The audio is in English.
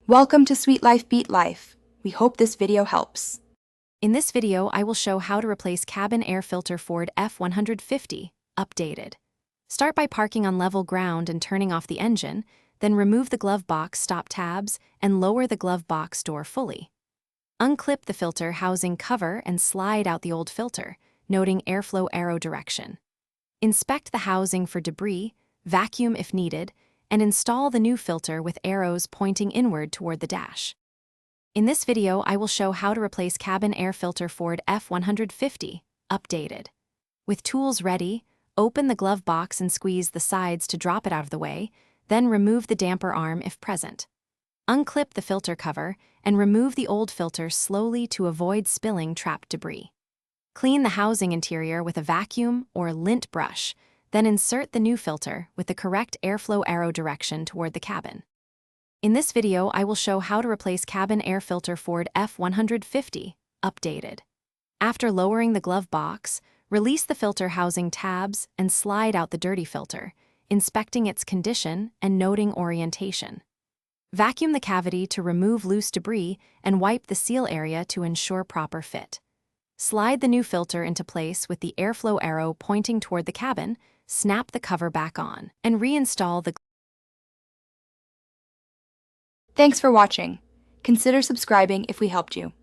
Welcome to Sweet Life Beat Life. We hope this video helps. In this video, I will show how to replace cabin air filter Ford F150, updated. Start by parking on level ground and turning off the engine, then remove the glove box stop tabs and lower the glove box door fully. Unclip the filter housing cover and slide out the old filter, noting airflow arrow direction. Inspect the housing for debris, vacuum if needed, and install the new filter with arrows pointing inward toward the dash. In this video, I will show how to replace cabin air filter Ford F150, updated. With tools ready, open the glove box and squeeze the sides to drop it out of the way, then remove the damper arm if present. Unclip the filter cover and remove the old filter slowly to avoid spilling trapped debris. Clean the housing interior with a vacuum or lint brush, then insert the new filter with the correct airflow arrow direction toward the cabin. In this video, I will show how to replace cabin air filter Ford F150, updated. After lowering the glove box, release the filter housing tabs and slide out the dirty filter, inspecting its condition and noting orientation. Vacuum the cavity to remove loose debris and wipe the seal area to ensure proper fit. Slide the new filter into place with the airflow arrow pointing toward the cabin, snap the cover back on, and reinstall the. Thanks for watching. Consider subscribing if we helped you.